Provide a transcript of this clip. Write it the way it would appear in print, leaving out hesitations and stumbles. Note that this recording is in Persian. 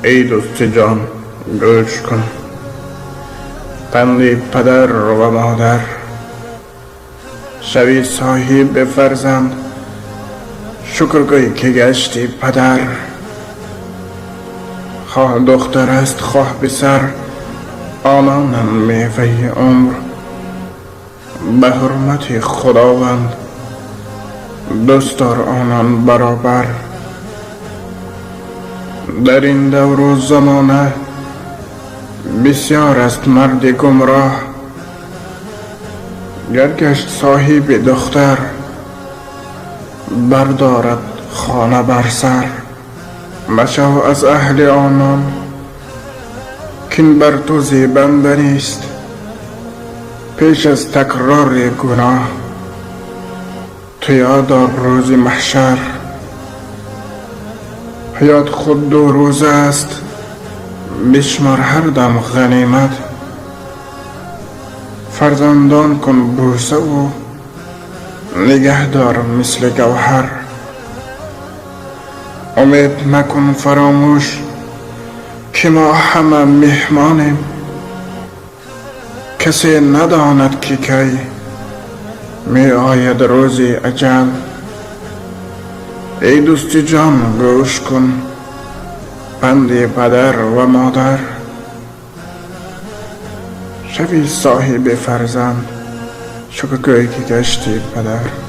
ای دوست جان گوش کن، پند پدر و مادر. شوی صاحب فرزند، شکرگوی که گشتی پدر. خواه دختر است خواه پسر، آنانم میوه عمر. به حرمت خداوند دوست دار آنان برابر. در این دور و زمانه بسیار است مرد گمراه. گر گشت صاحب دختر، بردارد خانه بر سر. مشو از اهل آنان کین بر تو زیبنده نیست. پیش از تکرار گناه تو یاد دار روز محشر. حیات خود دو روزه است، بشمار هر دم غنیمت. فرزندان کن بوسه و نگه دار مثل گوهر. امید مکن فراموش که ما همه مهمانیم. کسی نداند که کی می آید روزی اجل. ای دوست جان گوش کن، پند پدر و مادر. شوی صاحب فرزند، شکرگوی که گشتی پدر.